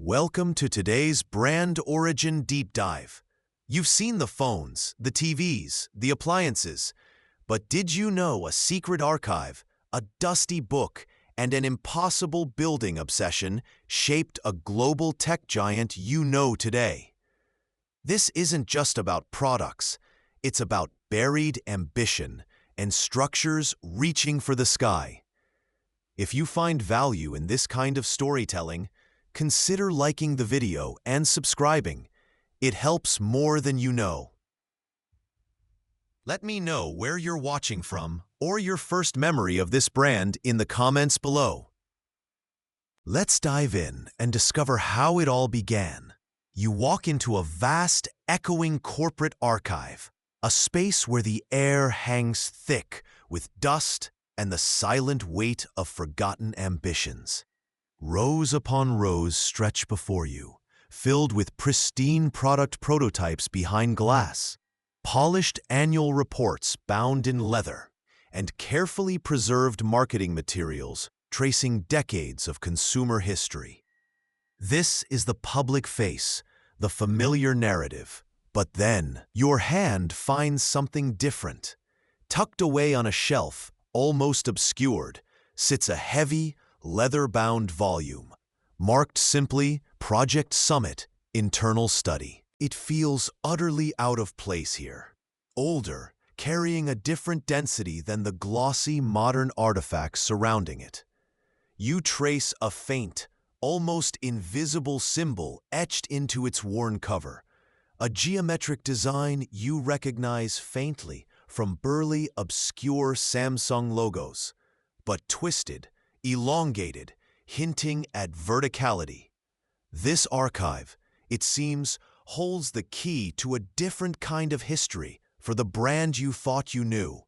Welcome to today's brand origin deep dive. You've seen the phones, the TVs, the appliances, but did you know a secret archive, a dusty book, and an impossible building obsession shaped a global tech giant you know today? This isn't just about products, it's about buried ambition and structures reaching for the sky. If you find value in this kind of storytelling, consider liking the video and subscribing. It helps more than you know. Let me know where you're watching from or your first memory of this brand in the comments below. Let's dive in and discover how it all began. You walk into a vast, echoing corporate archive, a space where the air hangs thick with dust and the silent weight of forgotten ambitions. Rows upon rows stretch before you, filled with pristine product prototypes behind glass, polished annual reports bound in leather, and carefully preserved marketing materials tracing decades of consumer history. This is the public face, the familiar narrative. But then, your hand finds something different. Tucked away on a shelf, almost obscured, sits a heavy, leather-bound volume, marked simply Project Summit Internal Study. It feels utterly out of place here. Older, carrying a different density than the glossy modern artifacts surrounding it. You trace a faint, almost invisible symbol etched into its worn cover, a geometric design you recognize faintly from burly, obscure Samsung logos, but twisted, elongated, hinting at verticality. This archive, it seems, holds the key to a different kind of history for the brand you thought you knew.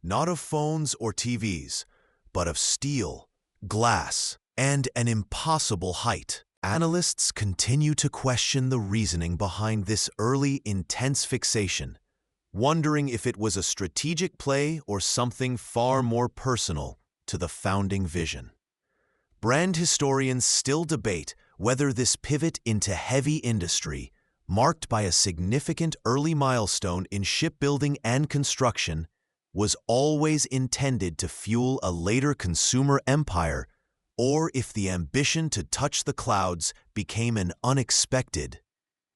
Not of phones or TVs, but of steel, glass, and an impossible height. Analysts continue to question the reasoning behind this early, intense fixation, wondering if it was a strategic play or something far more personal to the founding vision. Brand historians still debate whether this pivot into heavy industry, marked by a significant early milestone in shipbuilding and construction, was always intended to fuel a later consumer empire, or if the ambition to touch the clouds became an unexpected,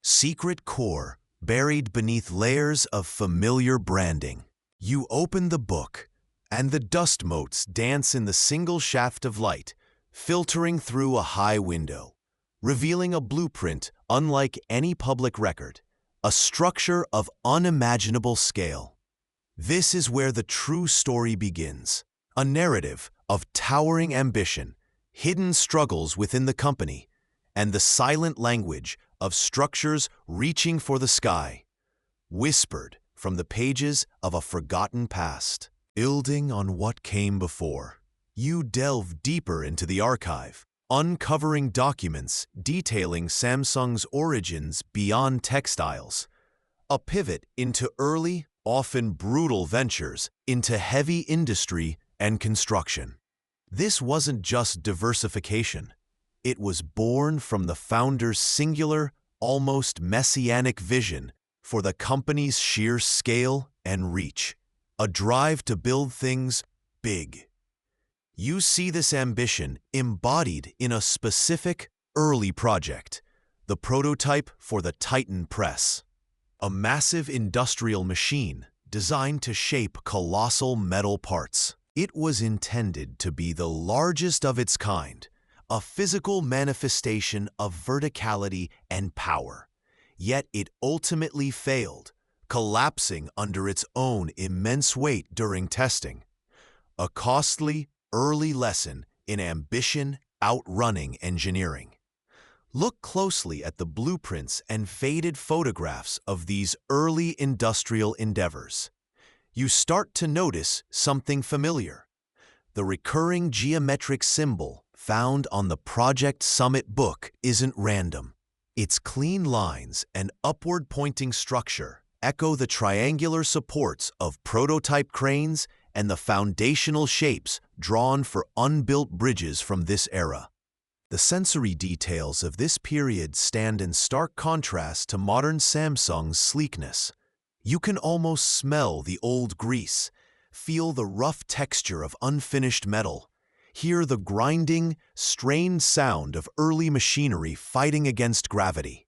secret core buried beneath layers of familiar branding. You open the book, and the dust motes dance in the single shaft of light, filtering through a high window, revealing a blueprint unlike any public record, a structure of unimaginable scale. This is where the true story begins, a narrative of towering ambition, hidden struggles within the company, and the silent language of structures reaching for the sky, whispered from the pages of a forgotten past. Building on what came before, you delve deeper into the archive, uncovering documents detailing Samsung's origins beyond textiles, a pivot into early, often brutal ventures into heavy industry and construction. This wasn't just diversification. It was born from the founder's singular, almost messianic vision for the company's sheer scale and reach. A drive to build things big. You see this ambition embodied in a specific, early project, the prototype for the Titan press, a massive industrial machine designed to shape colossal metal parts. It was intended to be the largest of its kind, a physical manifestation of verticality and power. Yet it ultimately failed, collapsing under its own immense weight during testing. A costly, early lesson in ambition outrunning engineering. Look closely at the blueprints and faded photographs of these early industrial endeavors. You start to notice something familiar. The recurring geometric symbol found on the Project Summit book isn't random. Its clean lines and upward-pointing structure echo the triangular supports of prototype cranes and the foundational shapes drawn for unbuilt bridges from this era. The sensory details of this period stand in stark contrast to modern Samsung's sleekness. You can almost smell the old grease, feel the rough texture of unfinished metal, hear the grinding, strained sound of early machinery fighting against gravity.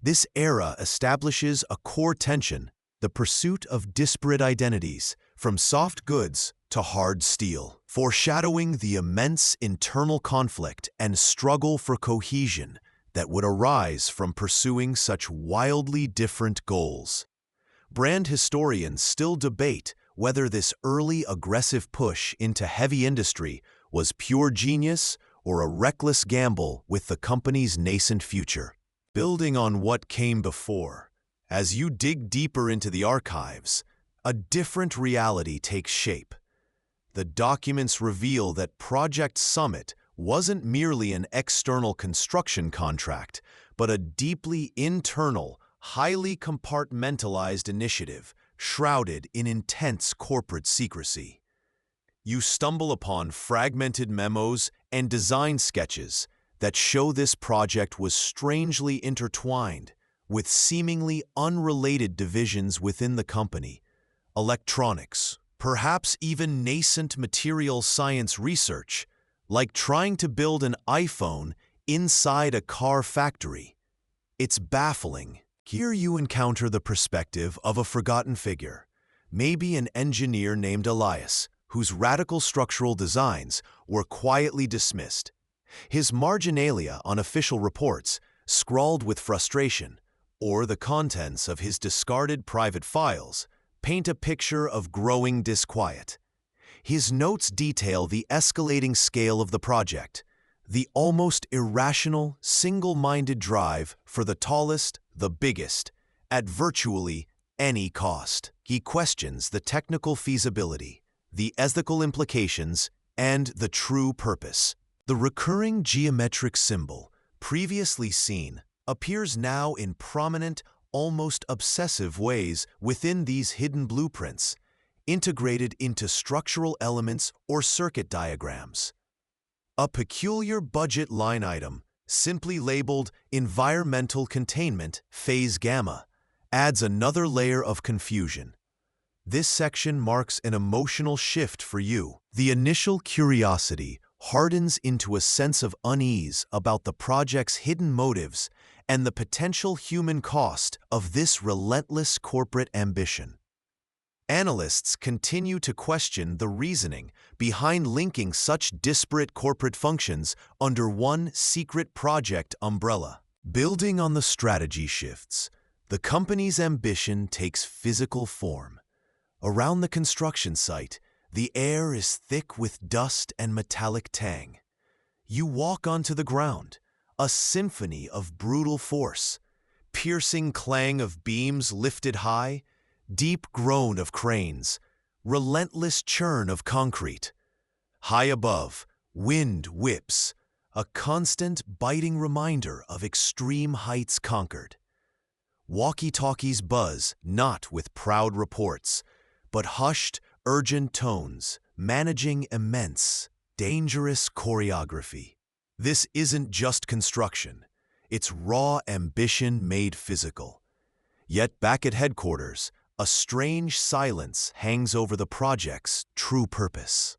This era establishes a core tension, the pursuit of disparate identities, from soft goods to hard steel, foreshadowing the immense internal conflict and struggle for cohesion that would arise from pursuing such wildly different goals. Brand historians still debate whether this early aggressive push into heavy industry was pure genius or a reckless gamble with the company's nascent future. Building on what came before, as you dig deeper into the archives, a different reality takes shape. The documents reveal that Project Summit wasn't merely an external construction contract, but a deeply internal, highly compartmentalized initiative, shrouded in intense corporate secrecy. You stumble upon fragmented memos and design sketches that show this project was strangely intertwined with seemingly unrelated divisions within the company. Electronics, perhaps even nascent material science research, like trying to build an iPhone inside a car factory. It's baffling. Here you encounter the perspective of a forgotten figure, maybe an engineer named Elias, whose radical structural designs were quietly dismissed. His marginalia on official reports, scrawled with frustration, or the contents of his discarded private files, paint a picture of growing disquiet. His notes detail the escalating scale of the project, the almost irrational, single-minded drive for the tallest, the biggest, at virtually any cost. He questions the technical feasibility, the ethical implications, and the true purpose. The recurring geometric symbol, previously seen, appears now in prominent, almost obsessive ways within these hidden blueprints, integrated into structural elements or circuit diagrams. A peculiar budget line item, simply labeled Environmental Containment Phase Gamma, adds another layer of confusion. This section marks an emotional shift for you. The initial curiosity hardens into a sense of unease about the project's hidden motives and the potential human cost of this relentless corporate ambition. Analysts continue to question the reasoning behind linking such disparate corporate functions under one secret project umbrella. Building on the strategy shifts, the company's ambition takes physical form. Around the construction site, the air is thick with dust and metallic tang. You walk onto the ground, a symphony of brutal force, piercing clang of beams lifted high, deep groan of cranes, relentless churn of concrete. High above, wind whips, a constant biting reminder of extreme heights conquered. Walkie-talkies buzz not with proud reports, but hushed, urgent tones, managing immense, dangerous choreography. This isn't just construction, it's raw ambition made physical. Yet back at headquarters, a strange silence hangs over the project's true purpose.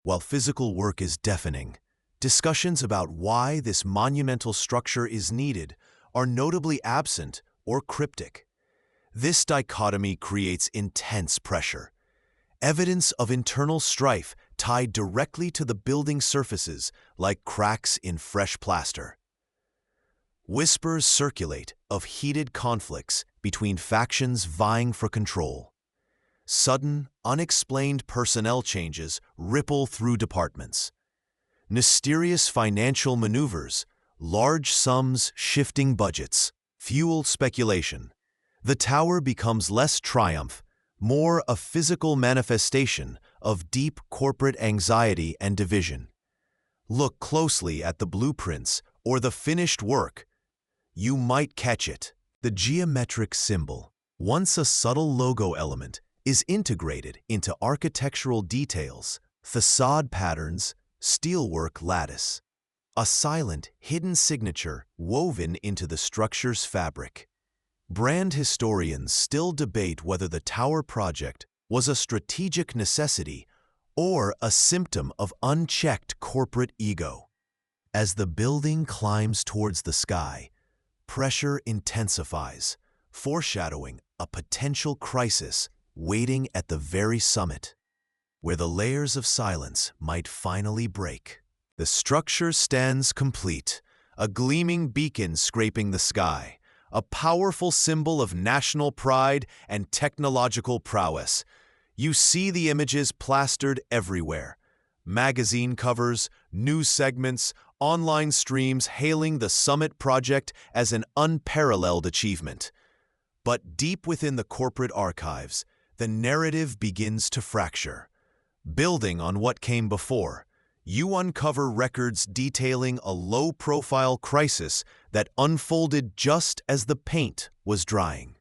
While physical work is deafening, discussions about why this monumental structure is needed are notably absent or cryptic. This dichotomy creates intense pressure, evidence of internal strife tied directly to the building surfaces like cracks in fresh plaster. Whispers circulate of heated conflicts between factions vying for control. Sudden, unexplained personnel changes ripple through departments. Mysterious financial maneuvers, large sums shifting budgets, fuel speculation. The tower becomes less triumph, more a physical manifestation of deep corporate anxiety and division. Look closely at the blueprints or the finished work. You might catch it. The geometric symbol, once a subtle logo element, is integrated into architectural details, facade patterns, steelwork lattice. a silent, hidden signature woven into the structure's fabric. Brand historians still debate whether the tower project was a strategic necessity or a symptom of unchecked corporate ego. As the building climbs towards the sky, pressure intensifies, foreshadowing a potential crisis waiting at the very summit, where the layers of silence might finally break. The structure stands complete, a gleaming beacon scraping the sky, a powerful symbol of national pride and technological prowess. You see the images plastered everywhere. Magazine covers, news segments, online streams hailing the summit project as an unparalleled achievement. But deep within the corporate archives, the narrative begins to fracture. Building on what came before, you uncover records detailing a low-profile crisis that unfolded just as the paint was drying.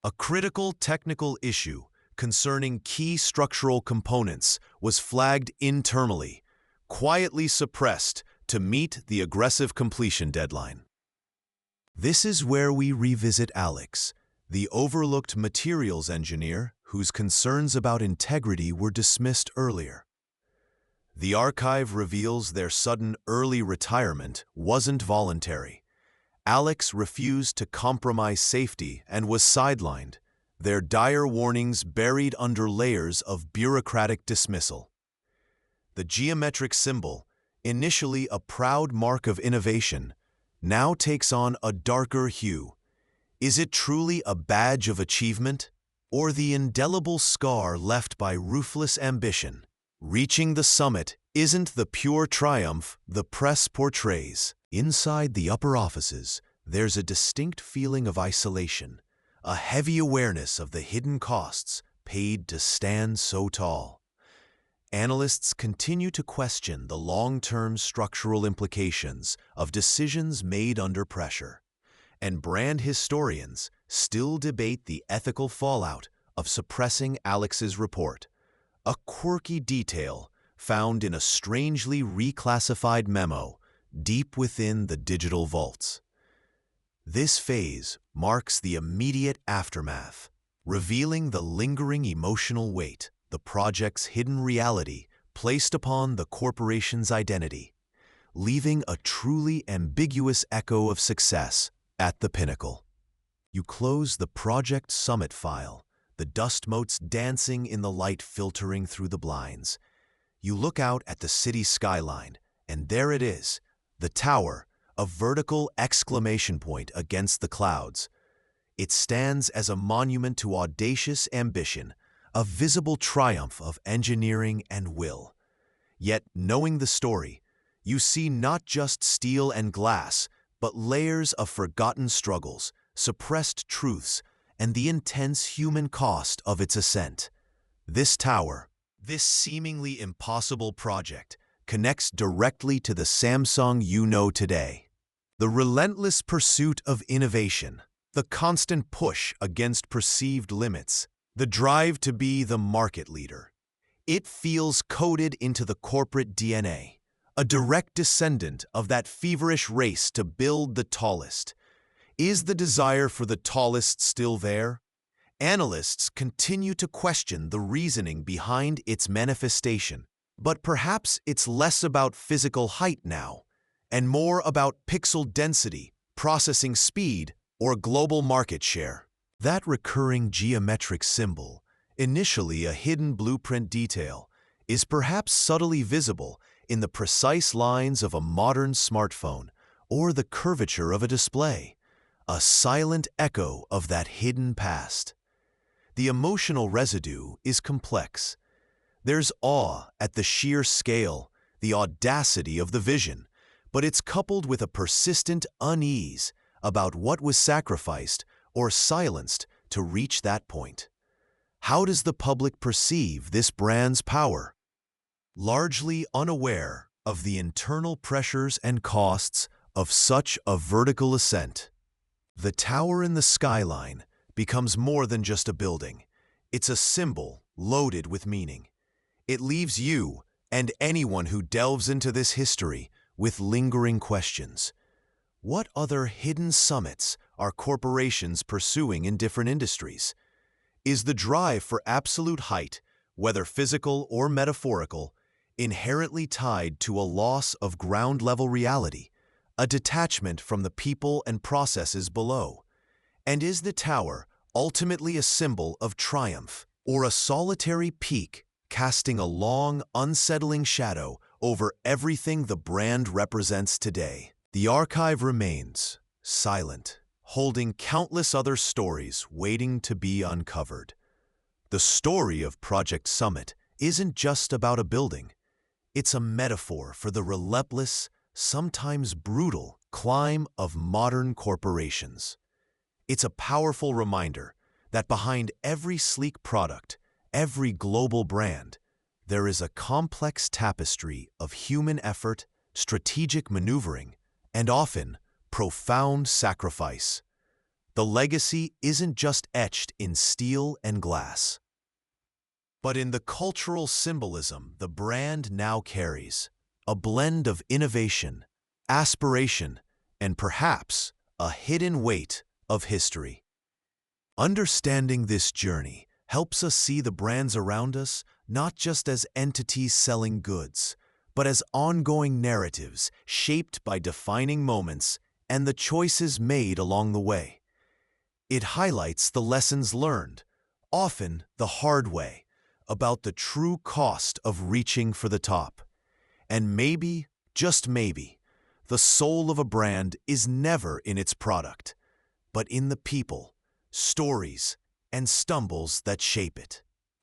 A critical technical issue concerning key structural components was flagged internally, quietly suppressed to meet the aggressive completion deadline. This is where we revisit Alex, the overlooked materials engineer whose concerns about integrity were dismissed earlier. The archive reveals their sudden early retirement wasn't voluntary. Alex refused to compromise safety and was sidelined, their dire warnings buried under layers of bureaucratic dismissal. The geometric symbol, initially a proud mark of innovation, now takes on a darker hue. Is it truly a badge of achievement, or the indelible scar left by ruthless ambition? Reaching the summit isn't the pure triumph the press portrays. Inside the upper offices, there's a distinct feeling of isolation, a heavy awareness of the hidden costs paid to stand so tall. Analysts continue to question the long-term structural implications of decisions made under pressure, and brand historians still debate the ethical fallout of suppressing Alex's report, a quirky detail found in a strangely reclassified memo deep within the digital vaults. This phase marks the immediate aftermath, revealing the lingering emotional weight the project's hidden reality placed upon the corporation's identity, leaving a truly ambiguous echo of success at the pinnacle. You close the Project Summit file, the dust motes dancing in the light filtering through the blinds. You look out at the city skyline, and there it is, the tower, a vertical exclamation point against the clouds. It stands as a monument to audacious ambition, a visible triumph of engineering and will. Yet, knowing the story, you see not just steel and glass, but layers of forgotten struggles, suppressed truths, and the intense human cost of its ascent. This tower, this seemingly impossible project, connects directly to the Samsung you know today. The relentless pursuit of innovation, the constant push against perceived limits, the drive to be the market leader. It feels coded into the corporate DNA, a direct descendant of that feverish race to build the tallest. Is the desire for the tallest still there? Analysts continue to question the reasoning behind its manifestation, but perhaps it's less about physical height now, and more about pixel density, processing speed, or global market share. That recurring geometric symbol, initially a hidden blueprint detail, is perhaps subtly visible in the precise lines of a modern smartphone or the curvature of a display, a silent echo of that hidden past. The emotional residue is complex. There's awe at the sheer scale, the audacity of the vision, but it's coupled with a persistent unease about what was sacrificed or silenced to reach that point. How does the public perceive this brand's power? Largely unaware of the internal pressures and costs of such a vertical ascent. The tower in the skyline becomes more than just a building. It's a symbol loaded with meaning. It leaves you and anyone who delves into this history with lingering questions. What other hidden summits are corporations pursuing in different industries? Is the drive for absolute height, whether physical or metaphorical, inherently tied to a loss of ground-level reality, a detachment from the people and processes below? And is the tower ultimately a symbol of triumph, or a solitary peak casting a long, unsettling shadow over everything the brand represents today? The archive remains, silent, holding countless other stories waiting to be uncovered. The story of Project Summit isn't just about a building. It's a metaphor for the relentless, sometimes brutal, climb of modern corporations. It's a powerful reminder that behind every sleek product, every global brand, there is a complex tapestry of human effort, strategic maneuvering, and often profound sacrifice. The legacy isn't just etched in steel and glass, but in the cultural symbolism the brand now carries, a blend of innovation, aspiration, and perhaps a hidden weight of history. Understanding this journey helps us see the brands around us not just as entities selling goods, but as ongoing narratives shaped by defining moments and the choices made along the way. It highlights the lessons learned, often the hard way, about the true cost of reaching for the top. And maybe, just maybe, the soul of a brand is never in its product, but in the people, stories, and stumbles that shape it.